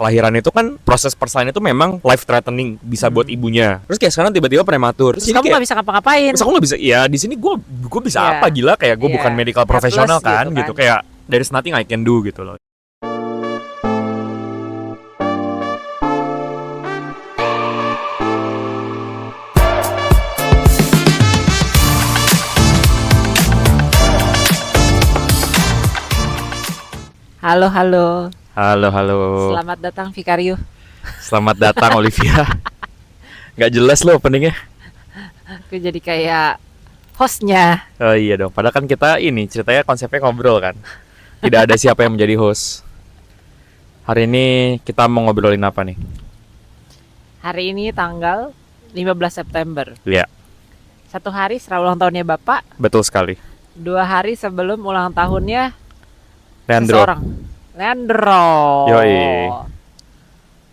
kelahiran itu kan proses persalinan itu memang life threatening, bisa buat ibunya. Terus kayak sekarang tiba-tiba prematur. Terus kamu nggak bisa ngapa-ngapain. Terus aku nggak bisa. Ya di sini gue bisa apa gila, kayak gue bukan medical professional kan, gitu. Kayak there's nothing I can do gitu loh. Halo, halo. Halo, halo. Selamat datang Vikario. Selamat datang Olivia. Gak jelas loh openingnya. Aku jadi kayak hostnya. Oh iya dong, padahal kan kita ini ceritanya konsepnya ngobrol kan. Tidak ada siapa yang menjadi host. Hari ini kita mau ngobrolin apa nih? Hari ini tanggal 15 September. Iya. 1 hari setelah ulang tahunnya Bapak. Betul sekali. 2 hari sebelum ulang tahunnya Leandro. Leandro. Yoi.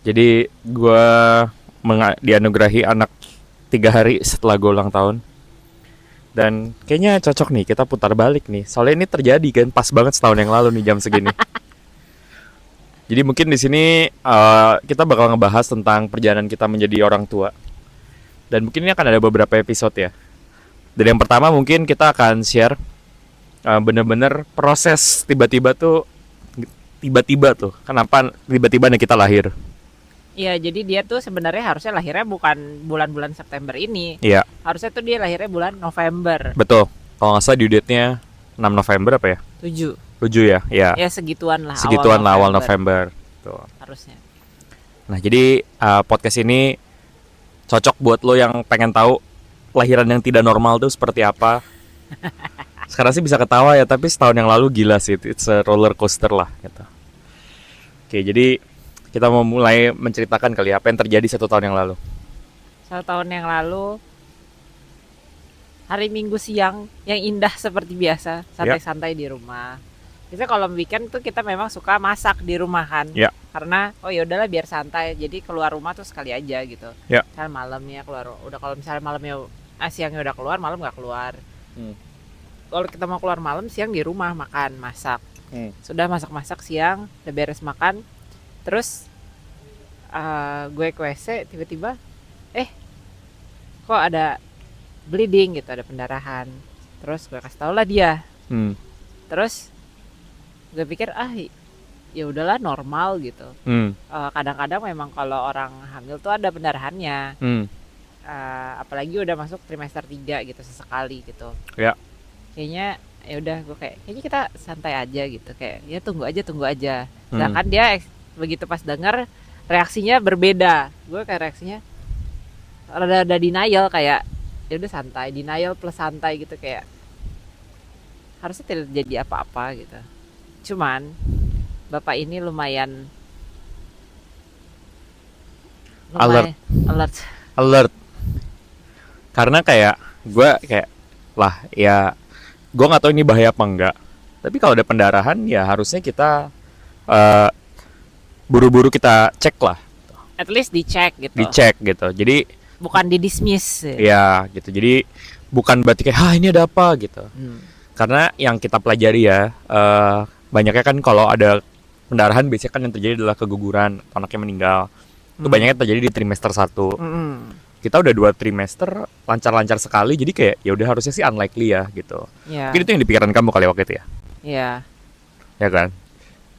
Jadi gue dianugerahi anak 3 hari setelah gue ulang tahun. Dan kayaknya cocok nih kita putar balik nih. Soalnya ini terjadi kan pas banget setahun yang lalu nih jam segini. Jadi mungkin di sini kita bakal ngebahas tentang perjalanan kita menjadi orang tua. Dan mungkin ini akan ada beberapa episode ya. Dan yang pertama mungkin kita akan share bener-bener proses tiba-tiba tuh kenapa tiba-tiba nih kita lahir. Iya, jadi dia tuh sebenarnya harusnya lahirnya bukan bulan-bulan September ini. Iya. Harusnya tuh dia lahirnya bulan November. Betul. Kalau nggak salah due date-nya 6 November apa ya? 7 ya? Iya. Ya segituan lah. Awal November. Tuh. Harusnya. Nah jadi podcast ini cocok buat lo yang pengen tahu kelahiran yang tidak normal tuh seperti apa. Sekarang sih bisa ketawa ya, tapi setahun yang lalu gila sih, it's a roller coaster lah gitu. Oke, jadi kita mau mulai menceritakan kali apa yang terjadi 1 tahun yang lalu. 1 tahun yang lalu, hari Minggu siang yang indah seperti biasa, santai-santai di rumah. Biasanya kalau weekend tuh kita memang suka masak di rumah kan, karena ya udahlah biar santai, jadi keluar rumah tuh sekali aja gitu. Kan malamnya keluar, udah kalau misalnya malamnya siangnya udah keluar, malam nggak keluar. Kalau kita mau keluar malam, siang di rumah makan, masak. Sudah masak-masak siang, udah beres makan. Terus gue ke WC, tiba-tiba kok ada bleeding gitu, ada pendarahan. Terus gue kasih tau lah dia. Terus gue pikir ya udahlah normal gitu. Kadang-kadang memang kalau orang hamil tuh ada pendarahannya. Apalagi udah masuk trimester 3 gitu, sesekali gitu. Kayaknya ya udah, gue kayaknya kita santai aja gitu, kayak ya tunggu aja. Sedangkan dia begitu pas dengar reaksinya berbeda. Gue kayak reaksinya rada denial, kayak ya udah santai, denial plus santai gitu, kayak harusnya tidak terjadi apa-apa gitu. Cuman bapak ini lumayan alert. Karena kayak gue kayak lah ya, gue nggak tahu ini bahaya apa enggak, tapi kalau ada pendarahan ya harusnya kita buru-buru kita cek lah. At least dicek gitu. Jadi bukan didismiss. Ya gitu. Jadi bukan berarti kayak ini ada apa gitu. Karena yang kita pelajari ya, banyaknya kan kalau ada pendarahan biasanya kan yang terjadi adalah keguguran, anaknya meninggal. Itu banyaknya terjadi di trimester 1. Kita udah 2 trimester lancar-lancar sekali, jadi kayak ya udah harusnya sih unlikely ya gitu. Mungkin itu yang di pikiran kamu kali waktu itu ya. Iya. Ya kan.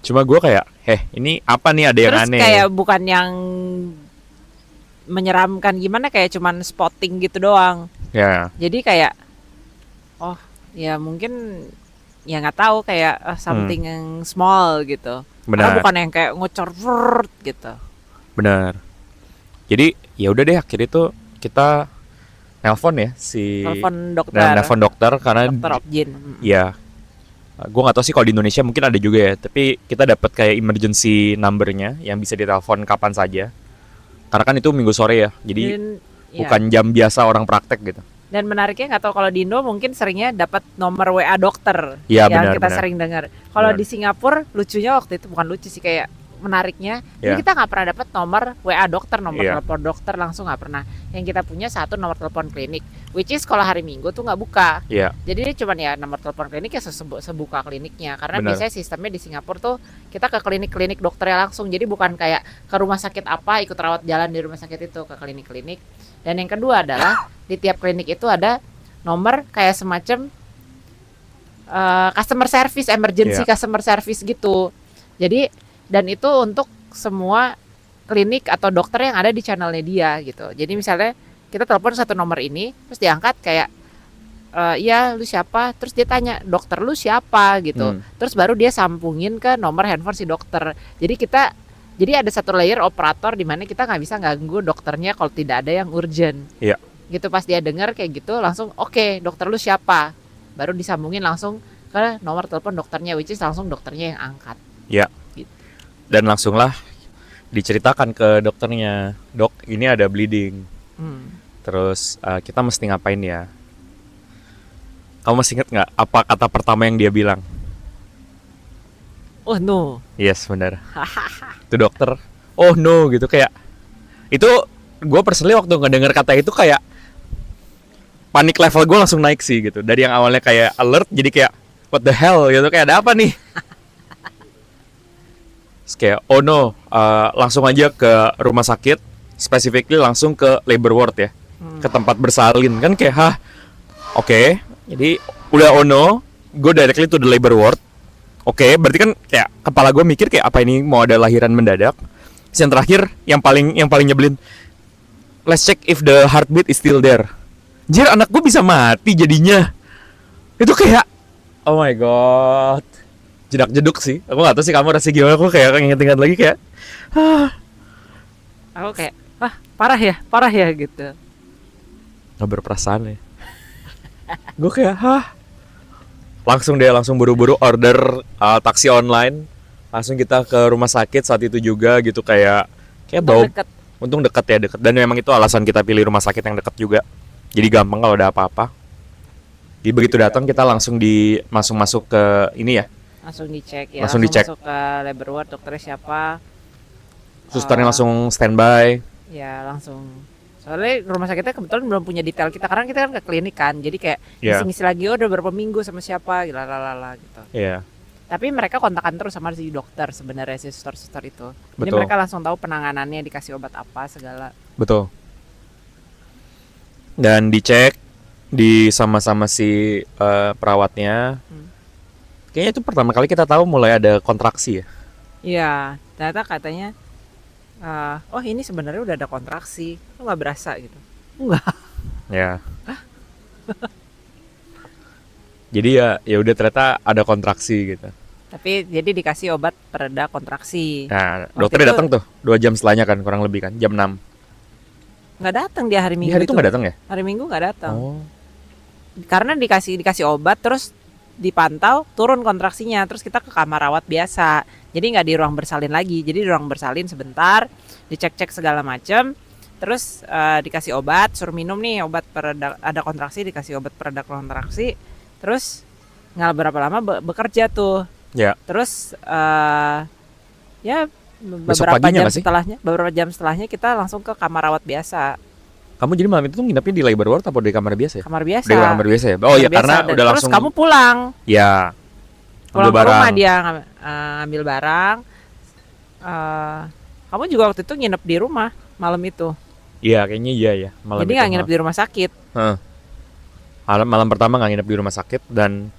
Cuma gue kayak, ini apa nih, ada yang terus aneh. Terus kayak bukan yang menyeramkan gimana, kayak cuman spotting gitu doang. Ya. Jadi kayak, ya mungkin ya nggak tahu, kayak something yang small gitu. Benar. Karena bukan yang kayak ngocor gitu. Benar. Jadi ya udah deh, akhirnya tuh kita nelpon ya nelpon dokter karena dokter Opjin. Ya, gue nggak tahu sih kalau di Indonesia mungkin ada juga ya, tapi kita dapat kayak emergency numbernya yang bisa ditelepon kapan saja. Karena kan itu Minggu sore ya, jadi bukan jam biasa orang praktek gitu. Dan menariknya, nggak tahu kalau di Indo mungkin seringnya dapat nomor WA dokter ya, yang kita sering dengar. Kalau di Singapura lucunya waktu itu, bukan lucu sih, kayak menariknya, jadi kita nggak pernah dapat nomor WA dokter, nomor telepon dokter langsung nggak pernah. Yang kita punya satu nomor telepon klinik. Which is kalau hari Minggu tuh nggak buka. Iya. Jadi dia cuman ya nomor telepon klinik ya sebuka kliniknya. Karena Benar. biasanya sistemnya di Singapura tuh kita ke klinik-klinik dokternya langsung. Jadi bukan kayak ke rumah sakit apa ikut rawat jalan di rumah sakit itu, ke klinik-klinik. Dan yang kedua adalah di tiap klinik itu ada nomor kayak semacam customer service, emergency customer service gitu. Jadi dan itu untuk semua klinik atau dokter yang ada di channelnya dia gitu. Jadi misalnya kita telepon satu nomor ini, terus diangkat kayak, iya lu siapa? Terus dia tanya, dokter lu siapa gitu. Terus baru dia sambungin ke nomor handphone si dokter. Jadi ada satu layer operator di mana kita nggak bisa ganggu dokternya kalau tidak ada yang urgent. Iya. Gitu pas dia dengar kayak gitu langsung oke, dokter lu siapa? Baru disambungin langsung ke nomor telepon dokternya, which is langsung dokternya yang angkat. Iya. Gitu. Dan langsunglah diceritakan ke dokternya, dok ini ada bleeding. Terus kita mesti ngapain ya? Kamu masih inget nggak apa kata pertama yang dia bilang? Oh no. Yes, benar. Itu dokter. Oh no gitu kayak. Itu gue personally waktu ngedenger kata itu kayak panik level gue langsung naik sih gitu. Dari yang awalnya kayak alert jadi kayak what the hell gitu, kayak ada apa nih? Terus kayak oh no, langsung aja ke rumah sakit, specifically langsung ke labor ward ya. Ke tempat bersalin kan kayak oke. Jadi udah oh no, gue directly to the labor ward. Oke, berarti kan kayak kepala gue mikir kayak apa ini mau ada lahiran mendadak. Terus yang terakhir yang paling nyebelin, let's check if the heartbeat is still there. Jir, anak gue bisa mati jadinya. Itu kayak oh my god, jedak jeduk sih. Aku gak tahu sih kamu rasanya gimana. Aku kayak inget-inget lagi kayak Aku kayak wah parah ya gitu. Gak berperasaan ya. Gue kayak langsung buru-buru order taksi online, langsung kita ke rumah sakit saat itu juga gitu, kayak bawa Deket. untung deket dan memang itu alasan kita pilih rumah sakit yang deket juga, jadi gampang kalau ada apa-apa. Jadi begitu datang kita langsung masuk ke ini ya, Langsung dicek ya, langsung dicek. masuk ke labor ward, dokternya siapa, Susternya langsung standby. ya langsung. Soalnya rumah sakitnya kebetulan belum punya detail kita, karena kita kan ke klinik kan, jadi kayak ngisi-ngisi lagi udah berapa minggu sama siapa, lalala gitu. Iya. Tapi mereka kontakan terus sama si dokter sebenarnya, si suster-suster itu. Jadi Betul. mereka langsung tahu penanganannya, dikasih obat apa segala. Betul. Dan dicek sama si perawatnya. Kayaknya itu pertama kali kita tahu mulai ada kontraksi ya. Iya, ternyata katanya oh ini sebenarnya udah ada kontraksi, lo nggak berasa gitu. Enggak. Ya. Jadi ya udah ternyata ada kontraksi gitu. Tapi jadi dikasih obat pereda kontraksi. Nah, Waktu dokternya itu datang tuh 2 jam setelahnya kan, kurang lebih kan, jam 6. Nggak datang dia hari Di Minggu hari itu nggak datang ya? Hari Minggu nggak datang. Oh. Karena dikasih obat terus dipantau turun kontraksinya, terus kita ke kamar rawat biasa. Jadi nggak di ruang bersalin lagi. Jadi di ruang bersalin sebentar, dicek-cek segala macam. Terus dikasih obat, suruh minum nih obat pereda, ada kontraksi, dikasih obat pereda kontraksi. Terus nggak berapa lama bekerja tuh. Ya. Terus ya Besok beberapa paginya jam setelahnya kita langsung ke kamar rawat biasa. Kamu jadi malam itu tuh nginepnya di labor ward atau di kamar biasa ya? Kamar biasa. Di kamar biasa ya? Oh iya, karena Dan udah terus langsung. kamu pulang Ya. ke Ambil rumah barang. dia ngambil barang. Kamu juga waktu itu nginep di rumah malam itu. Iya, kayaknya iya ya. Malam Jadi itu, nggak nginep di rumah sakit. Malam pertama nggak nginep di rumah sakit, dan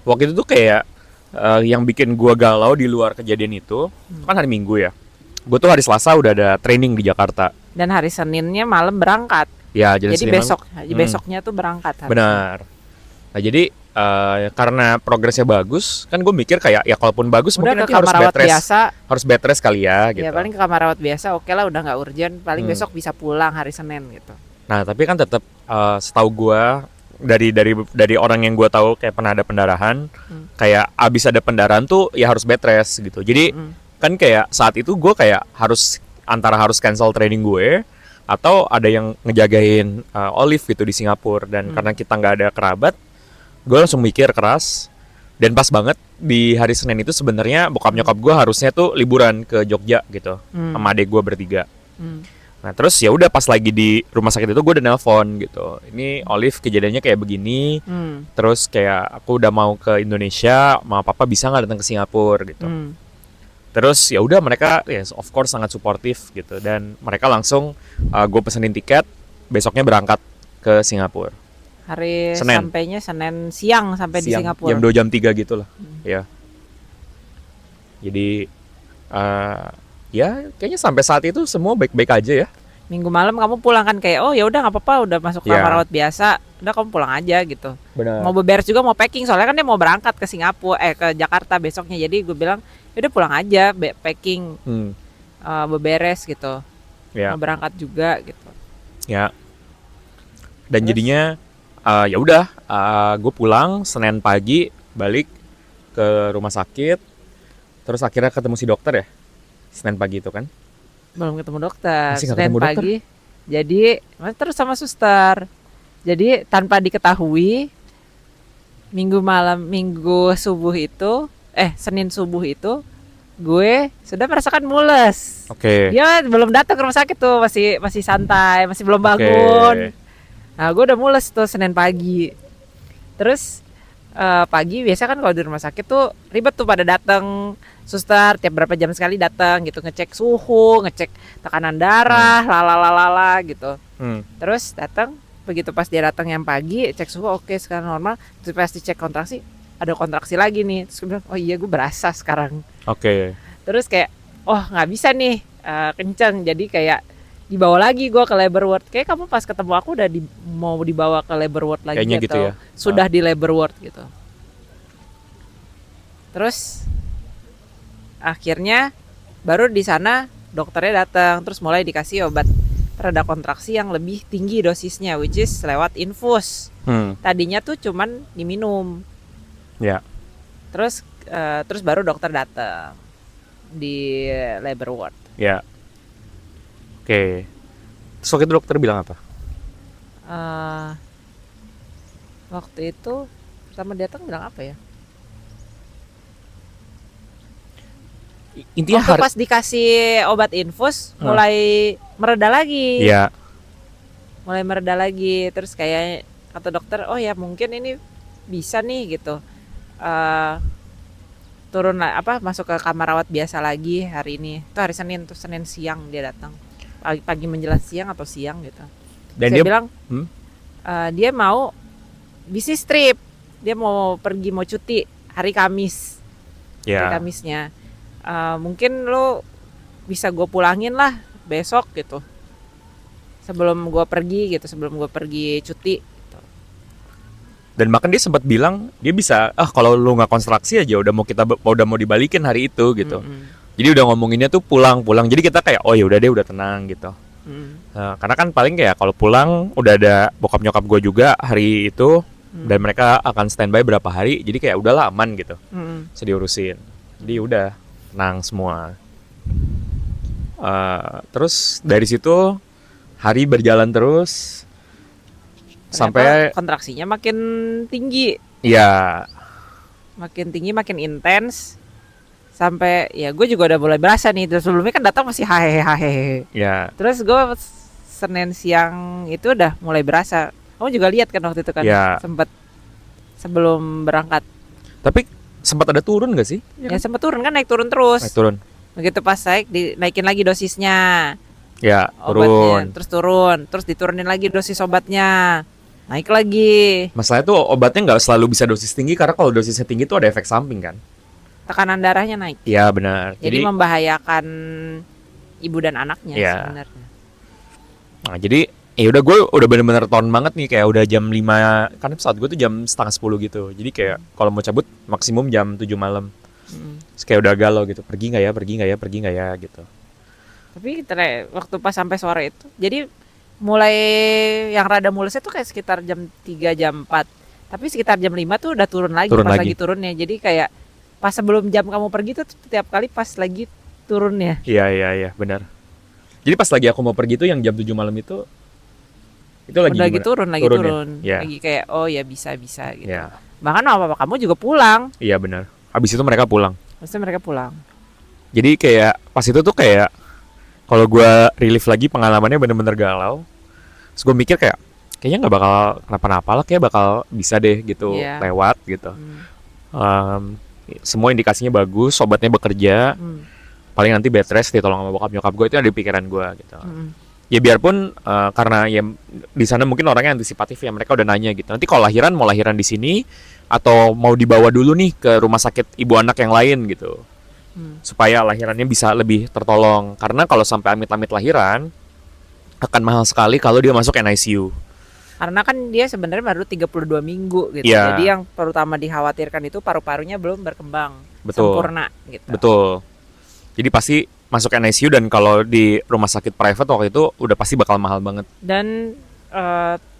waktu itu tuh kayak yang bikin gua galau di luar kejadian itu kan hari Minggu ya. Gue tuh hari Selasa udah ada training di Jakarta. Dan hari Seninnya malam berangkat. Ya, Jadi Senin malam. besoknya tuh berangkat. harusnya. Benar. Nah jadi karena progresnya bagus, kan gue mikir kayak ya kalaupun bagus Udah mungkin ke nanti harus kamar bed rawat rest, biasa. harus bed rest kali ya gitu. Ya paling ke kamar rawat biasa, oke lah, udah nggak urgent. Paling besok bisa pulang hari Senin gitu. Nah tapi kan tetap setahu gue dari orang yang gue tahu kayak pernah ada pendarahan, kayak abis ada pendarahan tuh ya harus bed rest gitu. Jadi kan kayak saat itu gue kayak harus cancel training gue atau ada yang ngejagain Olive gitu di Singapura, dan karena kita nggak ada kerabat, gue langsung mikir keras. Dan pas banget di hari Senin itu sebenarnya bokap nyokap gue harusnya tuh liburan ke Jogja gitu sama adek gue bertiga. Nah terus ya udah pas lagi di rumah sakit itu gue udah nelpon gitu. Ini Olive kejadiannya kayak begini. Terus kayak aku udah mau ke Indonesia, mama papa bisa nggak datang ke Singapura gitu. Terus ya udah mereka yes of course sangat suportif gitu dan mereka langsung gue pesenin tiket, besoknya berangkat ke Singapura. Hari Senin. sampainya Senin siang sampai di Singapura. Jam 2 jam 3 gitu lah. Ya. Jadi ya kayaknya sampai saat itu semua baik-baik aja ya. Minggu malam kamu pulang kan kayak oh ya udah nggak apa-apa udah masuk kamar rawat biasa, udah kamu pulang aja gitu. Benar. Mau beberes juga mau packing soalnya kan dia mau berangkat ke Singapura ke Jakarta besoknya, jadi gue bilang ya udah pulang aja packing beberes gitu. Mau berangkat juga gitu. Ya. Dan terus? Jadinya ya udah gue pulang Senin pagi balik ke rumah sakit, terus akhirnya ketemu si dokter ya. Senin pagi itu kan? Belum ketemu dokter. Senin pagi. Dokter? Jadi terus sama suster. Jadi tanpa diketahui Senin subuh itu gue sudah merasakan mules. Oke. Dia belum datang ke rumah sakit tuh, masih santai, masih belum bangun. Nah, gue udah mules tuh Senin pagi. Terus pagi biasa kan kalau di rumah sakit tuh ribet tuh pada datang. Suster tiap berapa jam sekali datang gitu, ngecek suhu, ngecek tekanan darah, lalalala gitu. Terus datang, begitu pas dia datang yang pagi, cek suhu oke sekarang normal. Terus pas dicek kontraksi, ada kontraksi lagi nih. Terus gue bilang, oh iya gue berasa sekarang. Oke. Terus kayak, oh nggak bisa nih kenceng, jadi kayak dibawa lagi gue ke labor ward. Kayak kamu pas ketemu aku udah mau dibawa ke labor ward lagi kayaknya gitu ya. Sudah di labor ward gitu. Terus akhirnya baru di sana dokternya datang, terus mulai dikasih obat pereda kontraksi yang lebih tinggi dosisnya, which is lewat infus. Tadinya tuh cuman diminum. Ya. Terus baru dokter datang di labor ward. Ya. Oke. Terus waktu itu dokter bilang apa? Waktu itu pertama datang bilang apa ya? Intinya pas dikasih obat infus mulai mereda lagi. Iya. Mulai mereda lagi. Terus kayak kata dokter, oh ya mungkin ini bisa nih gitu. Turun masuk ke kamar rawat biasa lagi hari ini. Itu hari Senin, tuh Senin siang dia datang. Pagi menjelang siang atau siang gitu. Dan saya dia bilang dia mau bisnis trip. Dia mau pergi, mau cuti hari Kamis. Hari Kamisnya. Mungkin lo bisa gue pulangin lah besok gitu, sebelum gue pergi cuti gitu. Dan bahkan dia sempat bilang dia bisa kalau lo nggak kontraksi aja udah mau dibalikin hari itu gitu. Jadi udah ngomonginnya tuh pulang, jadi kita kayak oh ya udah deh, udah tenang gitu. Karena kan paling kayak kalau pulang udah ada bokap nyokap gue juga hari itu, dan mereka akan standby berapa hari, jadi kayak udahlah aman gitu, bisa diurusin. Jadi udah tenang semua. Terus dari situ hari berjalan terus. Ternyata sampai kontraksinya makin tinggi. Iya. Makin tinggi, makin intens. Sampai ya gue juga udah mulai berasa nih. Terus sebelumnya kan datang masih hahehe. Iya. Terus gue Senin siang itu udah mulai berasa. Kamu juga lihat kan waktu itu kan, sempet sebelum berangkat. Tapi sempat ada turun gak sih? Ya sempat turun kan, naik turun terus. Naik turun. Begitu pas dinaikin lagi dosisnya. Ya, obatnya, turun. Terus diturunin lagi dosis obatnya. Naik lagi. Masalahnya tuh obatnya nggak selalu bisa dosis tinggi, karena kalau dosisnya tinggi tuh ada efek samping kan. Tekanan darahnya naik. Iya benar. Jadi membahayakan ibu dan anaknya sebenarnya. Nah jadi ya udah, gue udah bener-bener ton banget nih, kayak udah jam 5, kan pesawat gue tuh jam 9:30 gitu. Jadi kayak kalau mau cabut maksimum jam 7 malam. Terus kayak udah galau gitu, pergi nggak ya gitu. Tapi waktu pas sampai sore itu, jadi mulai yang rada mulesnya tuh kayak sekitar jam 3, jam 4. Tapi sekitar jam 5 tuh udah turun lagi. Lagi turunnya. Jadi kayak pas sebelum jam kamu pergi tuh setiap kali pas lagi turunnya. Iya benar. Jadi pas lagi aku mau pergi tuh yang jam 7 malam itu lagi turun. Yeah. Lagi kayak oh ya bisa gitu. Yeah. Bahkan apa kamu juga pulang. Iya benar. Habis itu mereka pulang. Jadi kayak pas itu tuh kayak kalau gue relief lagi pengalamannya bener-bener galau. Terus gue mikir kayak kayaknya nggak bakal kenapa-napa lah, kayak bakal bisa deh gitu Iya. lewat gitu. Semua indikasinya bagus, obatnya bekerja, paling nanti bed rest ditolong sama bokap nyokap gue, itu ada di pikiran gue gitu. Ya biarpun karena ya di sana mungkin orangnya antisipatif ya, mereka udah nanya gitu. Nanti kalau lahiran mau lahiran di sini atau mau dibawa dulu nih ke rumah sakit ibu anak yang lain gitu. Supaya lahirannya bisa lebih tertolong. Karena kalau sampai amit-amit lahiran akan mahal sekali kalau dia masuk NICU. Karena kan dia sebenarnya baru 32 minggu gitu. Iya. Jadi yang terutama dikhawatirkan itu paru-parunya belum berkembang Betul. sempurna gitu. Betul. Jadi pasti masuk NICU, dan kalau di rumah sakit private waktu itu udah pasti bakal mahal banget. Dan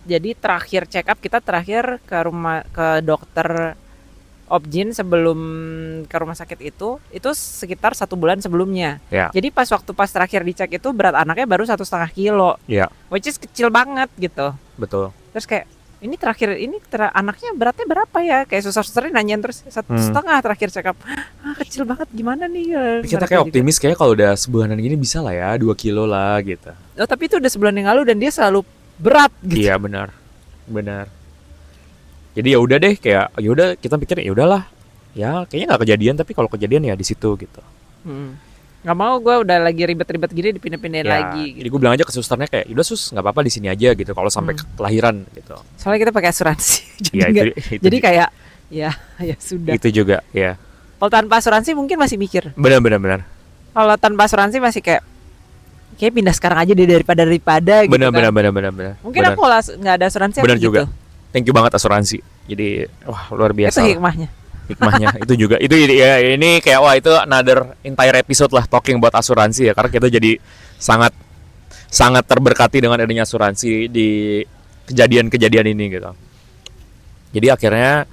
jadi terakhir check up kita terakhir ke dokter Obgyn sebelum ke rumah sakit itu sekitar 1 bulan sebelumnya. Ya. Jadi pas terakhir dicek itu berat anaknya baru 1,5 kilo, Ya. which is kecil banget gitu. Betul. Terus kayak ini terakhir anaknya beratnya berapa ya? Kayak suster-susternya nanyain terus 1,5 terakhir check up. Kecil banget, gimana nih? Tapi kita kayak optimis kayak kalau udah sebulanan gini bisa lah ya 2 kilo lah gitu. Oh, tapi itu udah sebulan yang lalu dan dia selalu berat gitu. Iya benar. Jadi ya udah deh, kayak ya udah kita pikir ya udahlah. Ya kayaknya nggak kejadian, tapi kalau kejadian ya di situ gitu. Nggak mau gue udah lagi ribet-ribet gini dipindah-pindahin Ya, lagi gitu. jadi gue bilang aja ke susternya kayak udah sus, nggak apa-apa di sini aja gitu kalau sampai kelahiran gitu. Soalnya kita pakai asuransi. Iya jadi kayak ya sudah. Itu juga ya. Kalau tanpa asuransi mungkin masih mikir. Benar. Kalau tanpa asuransi masih kayak pindah sekarang aja deh daripada gitu. Benar. Mungkin aku kalau nggak ada asuransi benar gitu. juga. Thank you banget asuransi. Jadi wah luar biasa. Itu hikmahnya. Itu juga itu ya, ini kayak wah itu another entire episode lah talking buat asuransi ya, karena kita jadi sangat terberkati dengan adanya asuransi di kejadian-kejadian ini gitu. Jadi akhirnya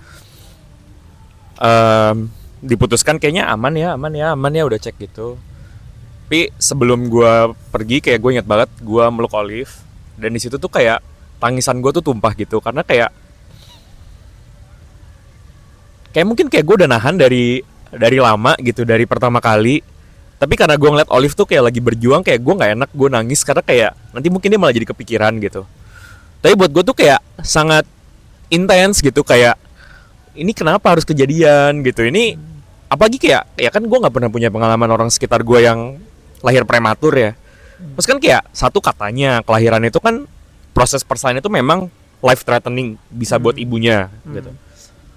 diputuskan kayaknya aman ya udah cek gitu. Tapi sebelum gue pergi kayak gue ingat banget gue meluk Olive, dan di situ tuh kayak tangisan gue tuh tumpah gitu, karena kayak mungkin kayak gue udah nahan dari lama gitu, dari pertama kali. Tapi karena gue ngeliat Olive tuh kayak lagi berjuang, kayak gue nggak enak, gue nangis karena kayak nanti mungkin dia malah jadi kepikiran gitu. Tapi buat gue tuh kayak sangat intens gitu, kayak ini kenapa harus kejadian gitu. Ini apalagi kayak ya kan gue nggak pernah punya pengalaman orang sekitar gue yang lahir prematur ya. Terus kan kayak satu katanya kelahiran itu kan proses persalinan itu memang life threatening, bisa buat ibunya gitu.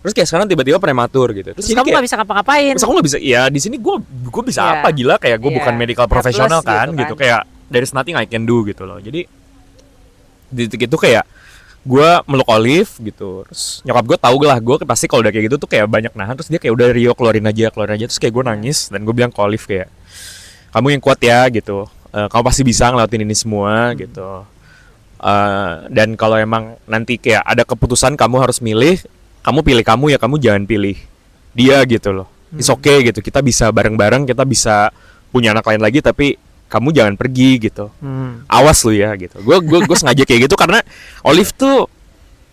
Terus kayak sekarang tiba-tiba prematur gitu. Terus kamu nggak bisa ngapa-ngapain. Terus aku nggak bisa. Ya di sini gue bisa apa, gila, kayak gue bukan medical profesional kan gitu. Kayak there's nothing I can do gitu loh. Jadi di titik itu kayak gue meluk Olive gitu. Terus nyokap gue tahu lah, gue pasti kalau udah kayak gitu tuh kayak banyak nahan. Terus dia kayak udah Rio keluarin aja. Terus kayak gue nangis dan gue bilang ke Olive kayak, kamu yang kuat ya gitu. Kamu pasti bisa ngelewatin ini semua gitu. Dan kalau emang nanti kayak ada keputusan kamu harus milih, kamu pilih kamu ya, kamu jangan pilih dia gitu loh. It's okay gitu, kita bisa bareng-bareng, kita bisa punya anak lain lagi, tapi kamu jangan pergi gitu. Awas lu ya gitu. Gue sengaja kayak gitu karena Olive tuh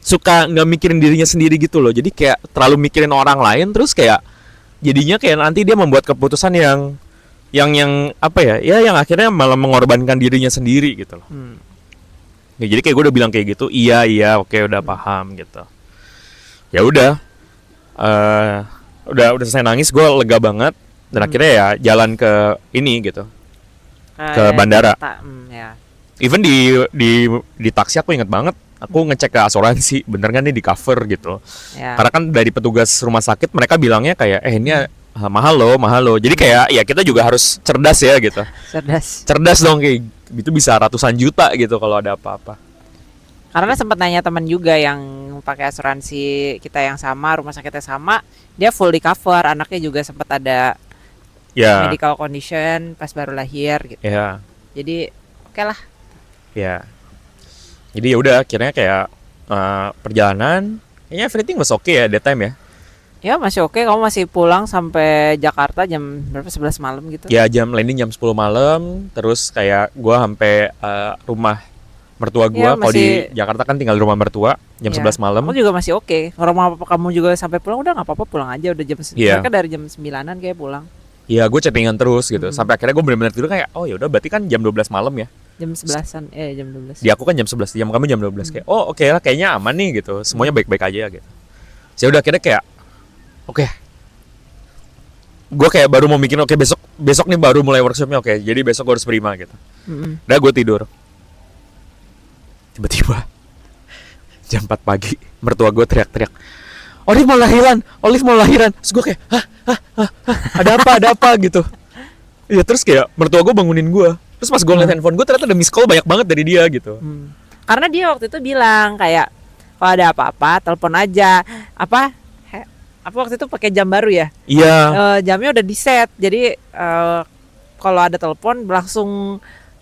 suka nggak mikirin dirinya sendiri gitu loh. Jadi kayak terlalu mikirin orang lain, terus kayak jadinya kayak nanti dia membuat keputusan yang apa ya, yang akhirnya malah mengorbankan dirinya sendiri gitu loh. Ya, jadi kayak gue udah bilang kayak gitu, iya oke udah paham gitu. Ya udah selesai nangis, gue lega banget, dan akhirnya ya jalan ke ini gitu, ke bandara. Ya. Even di taksi aku inget banget, aku ngecek ke asuransi bener kan nih di cover gitu. Ya. Karena kan dari petugas rumah sakit mereka bilangnya kayak ini mahal loh. Jadi kayak ya kita juga harus cerdas ya gitu. Cerdas dong, kayak itu bisa ratusan juta gitu kalau ada apa-apa. Karena sempat nanya teman juga yang pakai asuransi kita yang sama, rumah sakitnya sama, dia full di cover, anaknya juga sempat ada medical condition pas baru lahir gitu. Ya. Jadi oke lah. Ya. Jadi ya udah akhirnya kayak perjalanan kayaknya everything was okay ya that time ya. Ya masih oke, kamu masih pulang sampai Jakarta jam berapa, 11 malam gitu? Ya landing jam 10 malam, terus kayak gua sampai rumah mertua gua. Kalau di Jakarta kan tinggal di rumah mertua jam 11 malam. Aku juga masih oke. Rumah kamu juga sampai pulang udah nggak apa-apa, pulang aja udah jam mereka dari jam 9-an kayak pulang. Iya, gue chattingan terus gitu. Sampai akhirnya gue benar-benar tidur kayak, oh ya udah berarti kan jam 12 malam ya. Jam 11-an, jam 12. Di aku kan jam 11, jam kami jam 12 kayak, oh oke lah kayaknya aman nih gitu. Semuanya baik-baik aja gitu. Saya udah akhirnya kayak, oke. Gue kayak baru mau mikirin, oke besok nih baru mulai workshopnya, oke. Jadi besok gue harus prima gitu. Udah gue tidur. Tiba-tiba jam 4 pagi mertua gue teriak-teriak, Olive mau lahiran. Terus gue kayak, hah, ada apa gitu. Ya terus kayak mertua gue bangunin gue. Terus pas gue ngeliat handphone gue ternyata ada miss call banyak banget dari dia gitu. Karena dia waktu itu bilang kayak, kalau ada apa-apa telepon aja. Apa waktu itu pakai jam baru ya? Iya. Jamnya udah di set, jadi kalau ada telepon langsung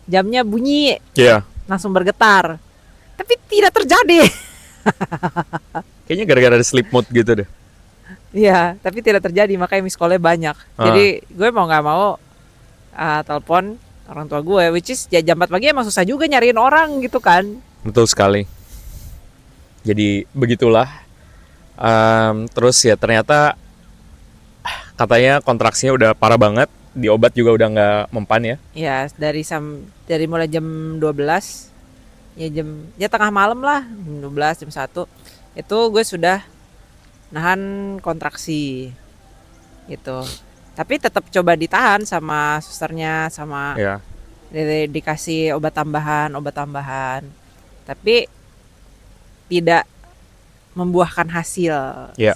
jamnya bunyi, langsung bergetar. Tapi tidak terjadi. Kayaknya gara-gara ada sleep mode gitu deh. Iya, tapi tidak terjadi, makanya miss call-nya banyak. Jadi gue mau nggak mau telepon orang tua gue, which is ya jam 4 pagi emang susah juga nyariin orang gitu kan. Betul sekali. Jadi begitulah. Terus ya ternyata katanya kontraksinya udah parah banget. Di obat juga udah nggak mempan ya. Iya, dari mulai jam 12 ya tengah malam lah, jam 12 jam 1 itu gue sudah nahan kontraksi gitu. Tapi tetap coba ditahan sama susternya, sama dikasih obat tambahan. Tapi tidak membuahkan hasil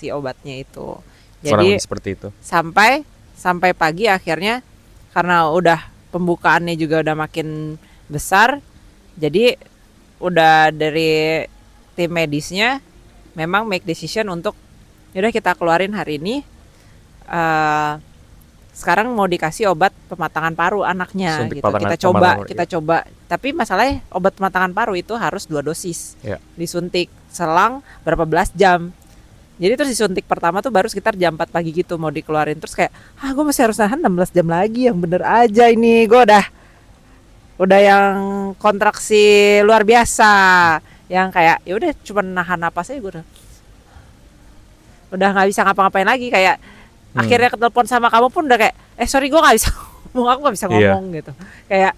si obatnya itu. Jadi seperti itu. Sampai pagi akhirnya, karena udah pembukaannya juga udah makin besar, jadi udah dari tim medisnya memang make decision untuk yaudah kita keluarin hari ini. Sekarang mau dikasih obat pematangan paru anaknya. Suntik gitu. Kita coba. Tapi masalahnya obat pematangan paru itu harus 2 dosis. Disuntik selang berapa belas jam. Jadi terus disuntik pertama tuh baru sekitar jam 4 pagi gitu mau dikeluarin. Terus kayak, gue masih harus nahan 16 jam lagi, yang bener aja ini. Gue udah yang kontraksi luar biasa, yang kayak ya udah cuma nahan napas aja, gue udah nggak bisa ngapa-ngapain lagi. Kayak akhirnya ketelepon sama kamu pun udah kayak, sorry gue nggak bisa ngomong, aku nggak bisa ngomong gitu. Kayak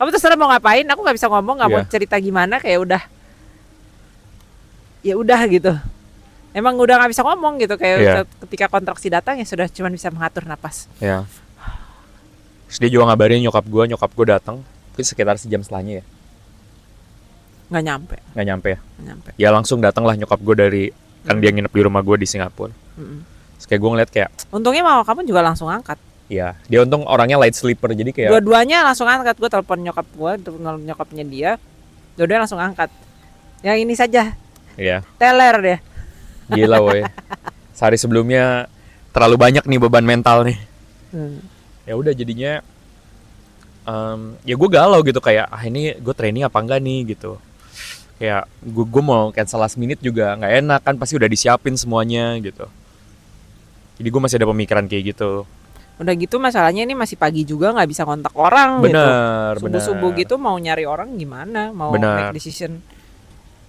kamu terserah mau ngapain, aku nggak bisa ngomong, nggak mau cerita gimana, kayak udah gitu. Emang udah nggak bisa ngomong gitu, kayak ketika kontraksi datang ya sudah cuma bisa mengatur napas. Terus dia juga ngabarin nyokap gue datang, mungkin sekitar sejam setelahnya ya. Nggak nyampe ya. Ya langsung datang lah nyokap gue dari kan dia nginep di rumah gue di Singapura. Terus kayak gue ngeliat kayak, untungnya mama kamu juga langsung angkat. Iya, dia untung orangnya light sleeper, jadi kayak dua-duanya langsung angkat. Gue telepon nyokapnya dia, dua-duanya langsung angkat. Yang ini saja. Teler deh. Gila woy. Sehari sebelumnya terlalu banyak nih beban mental nih. Ya udah jadinya ya gue galau gitu, kayak ini gue training apa enggak nih gitu. Kayak gue mau cancel last minute juga nggak enak kan, pasti udah disiapin semuanya gitu. Jadi gue masih ada pemikiran kayak gitu. Udah gitu masalahnya ini masih pagi juga, nggak bisa kontak orang gitu. Subuh-subuh gitu mau nyari orang gimana, mau make decision.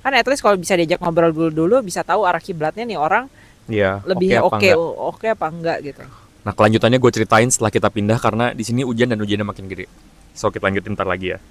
Kan at least kalau bisa diajak ngobrol dulu bisa tahu arah kiblatnya nih orang. Lebih oke apa enggak gitu. Nah kelanjutannya gue ceritain setelah kita pindah, karena di sini hujan dan hujannya makin gede. So kita lanjutin ntar lagi ya.